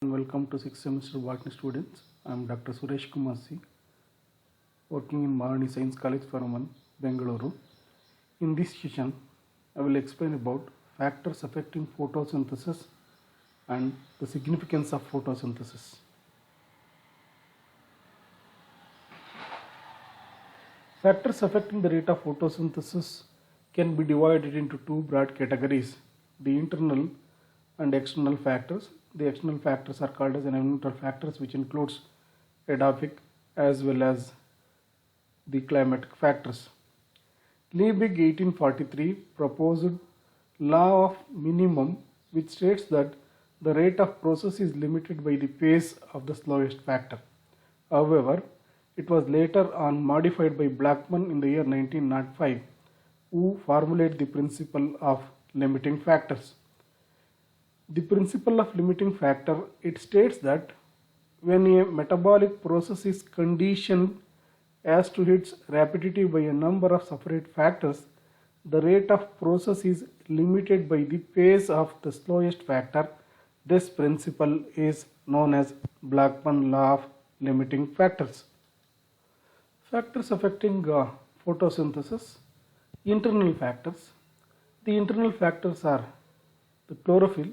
and welcome to 6th semester botany students. I am Dr. Suresh Kumar C, working in Mahanadi Science College Faraman, Bengaluru. In this session, I will explain about factors affecting photosynthesis and the significance of photosynthesis. Factors affecting the rate of photosynthesis can be divided into two broad categories: the internal and external factors. The external factors are called as environmental factors, which includes edaphic as well as the climatic factors. Liebig 1843 proposed law of minimum, which states that the rate of process is limited by the pace of the slowest factor. However, it was later on modified by Blackman in the year 1905, who formulated the principle of limiting factors. The principle of limiting factor, it states that when a metabolic process is conditioned as to its rapidity by a number of separate factors, the rate of process is limited by the pace of the slowest factor. This principle is known as Blackman law of limiting factors. Factors affecting photosynthesis. Internal factors. The internal factors are the chlorophyll.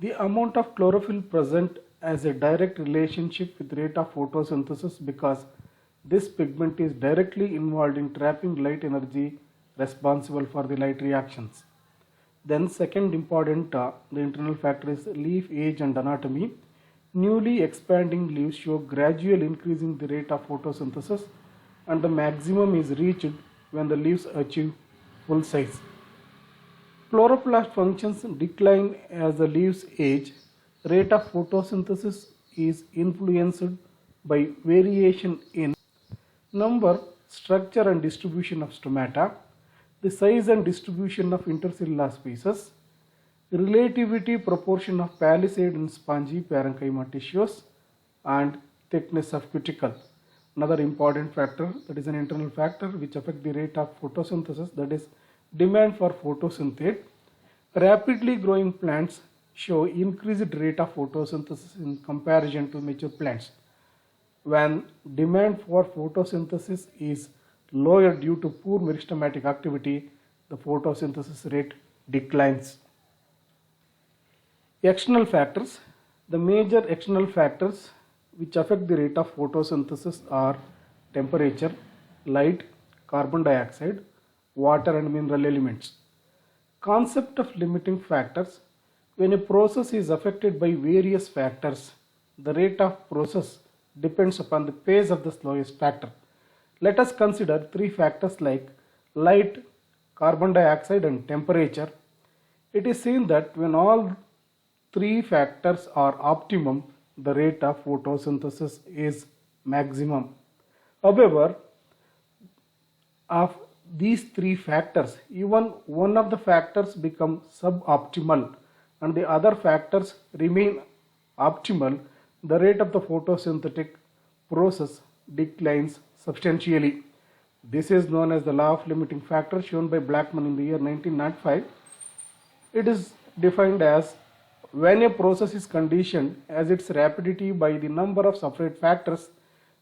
The amount of chlorophyll present has a direct relationship with rate of photosynthesis because this pigment is directly involved in trapping light energy responsible for the light reactions. Then second important the internal factor is leaf age and anatomy. Newly expanding leaves show gradual increase in the rate of photosynthesis, and the maximum is reached when the leaves achieve full size. Chloroplast functions decline as the leaves age. Rate of photosynthesis is influenced by variation in number, structure and distribution of stomata, the size and distribution of intercellular species, relativity proportion of palisade and spongy parenchyma tissues, and thickness of cuticle. Another important factor, that is an internal factor which affects the rate of photosynthesis, that is demand for photosynthate. Rapidly growing plants show increased rate of photosynthesis in comparison to mature plants. When demand for photosynthesis is lower due to poor meristematic activity, the photosynthesis rate declines. External factors. The major external factors which affect the rate of photosynthesis are temperature, light, carbon dioxide, water and mineral elements. Concept of limiting factors. When a process is affected by various factors, the rate of process depends upon the pace of the slowest factor. Let us consider three factors like light, carbon dioxide and temperature. It is seen that when all three factors are optimum, the rate of photosynthesis is maximum. However, of these three factors, even one of the factors become suboptimal and the other factors remain optimal, the rate of the photosynthetic process declines substantially. This is known as the law of limiting factor, shown by Blackman in the year 1905. It is defined as when a process is conditioned as its rapidity by the number of separate factors,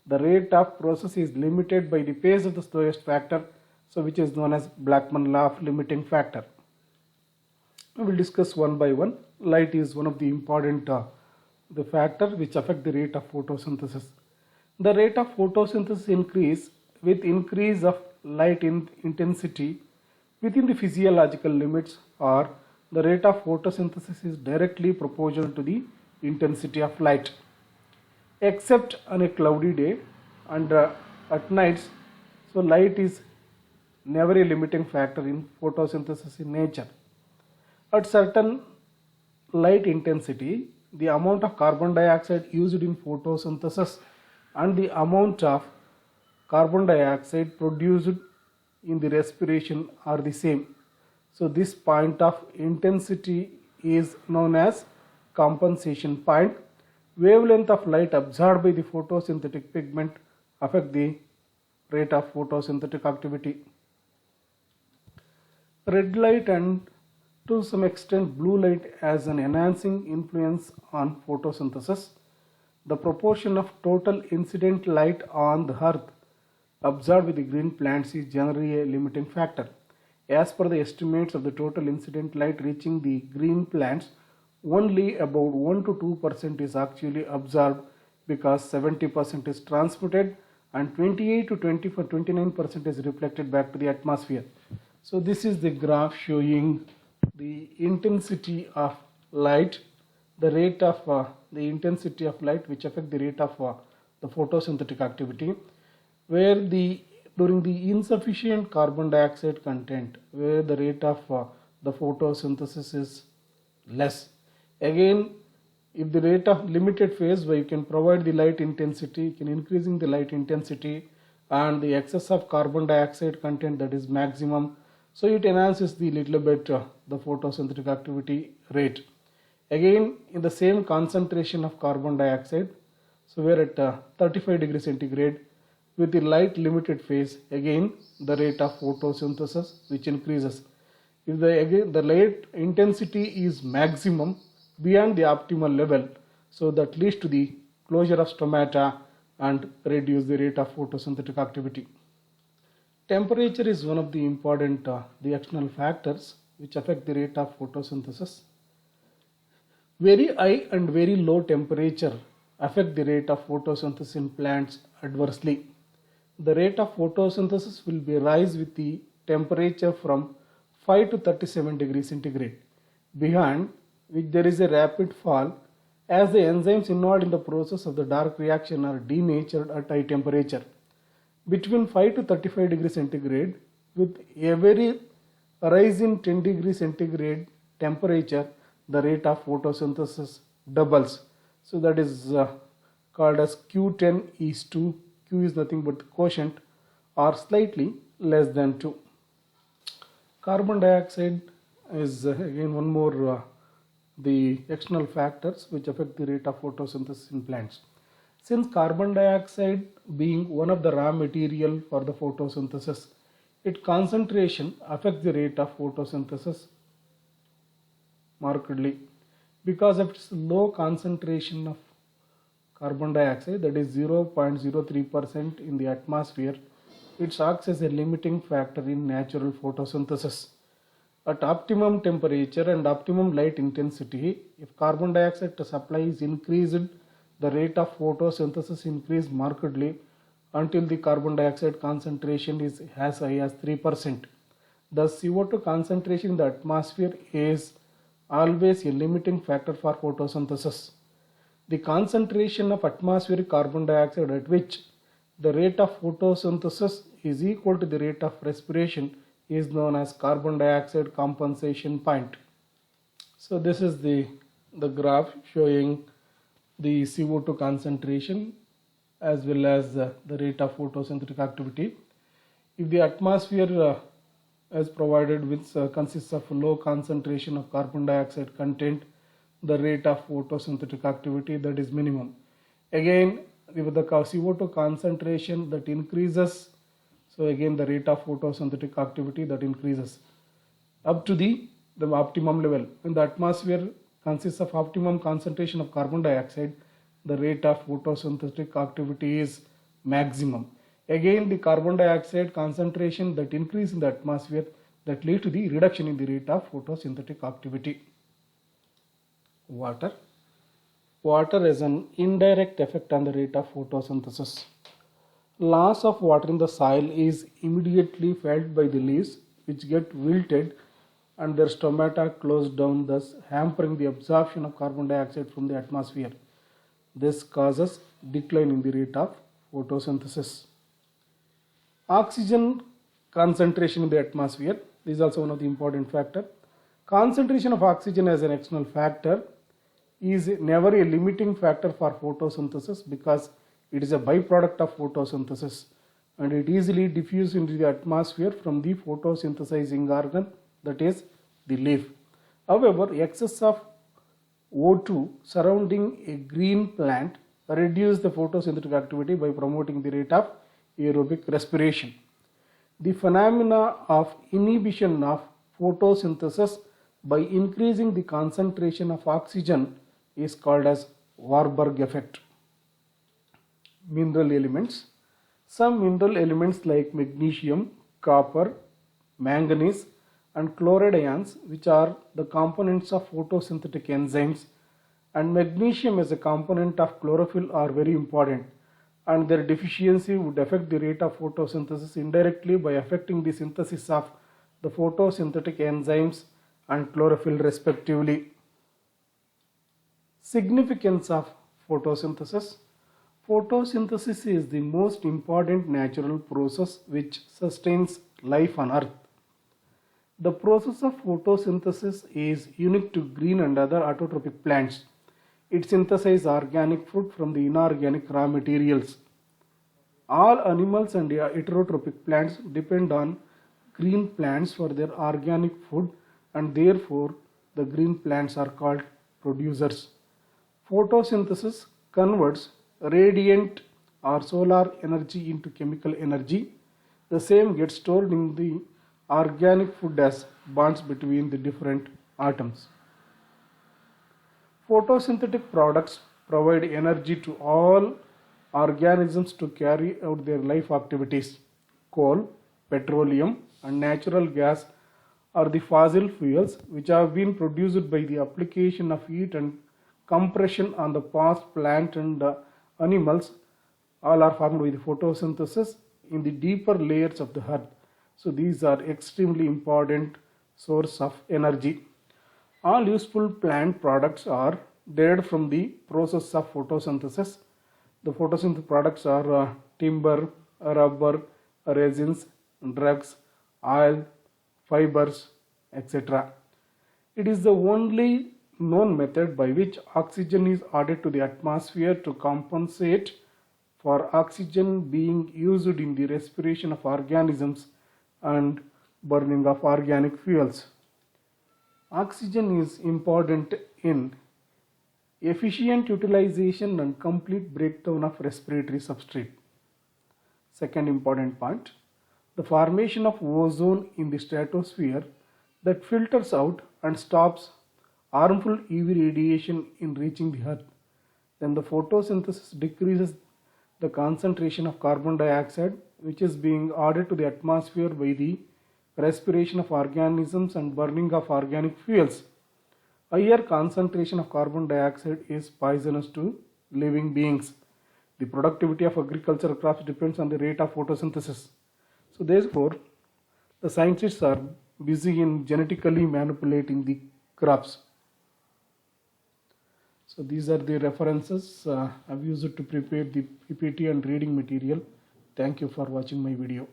the rate of process is limited by the pace of the slowest factor, so which is known as Blackman law of limiting factor. We will discuss one by one. Light is one of the important the factor which affect the rate of photosynthesis. The rate of photosynthesis increase with increase of light intensity within the physiological limits, or the rate of photosynthesis is directly proportional to the intensity of light. Except on a cloudy day and at nights, so light is never a limiting factor in photosynthesis in nature. At certain light intensity, the amount of carbon dioxide used in photosynthesis and the amount of carbon dioxide produced in the respiration are the same. So this point of intensity is known as compensation point. Wavelength of light absorbed by the photosynthetic pigment affect the rate of photosynthetic activity. Red light and To some extent, blue light has an enhancing influence on photosynthesis. The proportion of total incident light on the earth observed with the green plants is generally a limiting factor. As per the estimates of the total incident light reaching the green plants, only about 1 to 2% is actually observed because 70% is transmitted and 28 to 29% is reflected back to the atmosphere. So this is the graph showing the intensity of light, the rate of the intensity of light which affect the rate of the photosynthetic activity, where during the insufficient carbon dioxide content, where the rate of the photosynthesis is less. Again, if the rate of limited phase where you can provide the light intensity, you can increasing the light intensity and the excess of carbon dioxide content, that is maximum, so it enhances the little bit the photosynthetic activity rate. Again, in the same concentration of carbon dioxide, so we're at 35 degrees centigrade with the light limited phase, again the rate of photosynthesis which increases. If the light intensity is maximum beyond the optimal level, so that leads to the closure of stomata and reduce the rate of photosynthetic activity. Temperature is one of the important the external factors which affect the rate of photosynthesis. Very high and very low temperature affect the rate of photosynthesis in plants adversely. The rate of photosynthesis will be rise with the temperature from 5 to 37 degrees centigrade, behind which there is a rapid fall as the enzymes involved in the process of the dark reaction are denatured at high temperature. Between 5 to 35 degrees centigrade, with every rise in 10 degrees centigrade temperature, the rate of photosynthesis doubles. So that is called as Q10 is 2. Q is nothing but the quotient, or slightly less than 2. Carbon dioxide is again one more the external factors which affect the rate of photosynthesis in plants. Since carbon dioxide being one of the raw material for the photosynthesis, its concentration affects the rate of photosynthesis markedly. Because of its low concentration of carbon dioxide, that is 0.03% in the atmosphere, it acts as a limiting factor in natural photosynthesis. At optimum temperature and optimum light intensity, if carbon dioxide supply is increased, the rate of photosynthesis increase markedly until the carbon dioxide concentration is as high as 3%. Thus, CO2 concentration in the atmosphere is always a limiting factor for photosynthesis. The concentration of atmospheric carbon dioxide at which the rate of photosynthesis is equal to the rate of respiration is known as carbon dioxide compensation point. So this is the graph showing the CO2 concentration as well as the rate of photosynthetic activity. If the atmosphere as provided which consists of low concentration of carbon dioxide content, the rate of photosynthetic activity, that is minimum. Again, with the CO2 concentration that increases, so again the rate of photosynthetic activity that increases up to the optimum level. When the atmosphere consists of optimum concentration of carbon dioxide, the rate of photosynthetic activity is maximum. Again, the carbon dioxide concentration that increase in the atmosphere that lead to the reduction in the rate of photosynthetic activity. Water has an indirect effect on the rate of photosynthesis. Loss of water in the soil is immediately felt by the leaves, which get wilted and their stomata close down, thus hampering the absorption of carbon dioxide from the atmosphere. This causes decline in the rate of photosynthesis. Oxygen concentration in the atmosphere is also one of the important factors. Concentration of oxygen as an external factor is never a limiting factor for photosynthesis because it is a byproduct of photosynthesis and it easily diffuses into the atmosphere from the photosynthesizing organ, that is the leaf. However, excess of O2 surrounding a green plant reduces the photosynthetic activity by promoting the rate of aerobic respiration. The phenomena of inhibition of photosynthesis by increasing the concentration of oxygen is called as Warburg effect. Mineral elements. Some mineral elements like magnesium, copper, manganese and chloride ions, which are the components of photosynthetic enzymes, and magnesium as a component of chlorophyll are very important, and their deficiency would affect the rate of photosynthesis indirectly by affecting the synthesis of the photosynthetic enzymes and chlorophyll respectively. Significance of photosynthesis. Photosynthesis is the most important natural process which sustains life on earth. The process of photosynthesis is unique to green and other autotrophic plants. It synthesizes organic food from the inorganic raw materials. All animals and heterotrophic plants depend on green plants for their organic food, and therefore the green plants are called producers. Photosynthesis converts radiant or solar energy into chemical energy. The same gets stored in the organic food as bonds between the different atoms. Photosynthetic products provide energy to all organisms to carry out their life activities. Coal, petroleum and natural gas are the fossil fuels which have been produced by the application of heat and compression on the past plant and animals. All are formed by the photosynthesis in the deeper layers of the earth. So these are extremely important source of energy. All useful plant products are derived from the process of photosynthesis. The photosynthetic products are timber, rubber, resins, drugs, oil, fibers, etc. It is the only known method by which oxygen is added to the atmosphere to compensate for oxygen being used in the respiration of organisms and burning of organic fuels. Oxygen is important in efficient utilization and complete breakdown of respiratory substrate. Second important point, the formation of ozone in the stratosphere that filters out and stops harmful UV radiation in reaching the earth. Then the photosynthesis decreases the concentration of carbon dioxide which is being added to the atmosphere by the respiration of organisms and burning of organic fuels. Higher concentration of carbon dioxide is poisonous to living beings. The productivity of agricultural crops depends on the rate of photosynthesis. So therefore, the scientists are busy in genetically manipulating the crops. So these are the references I've used to prepare the PPT and reading material. Thank you for watching my video.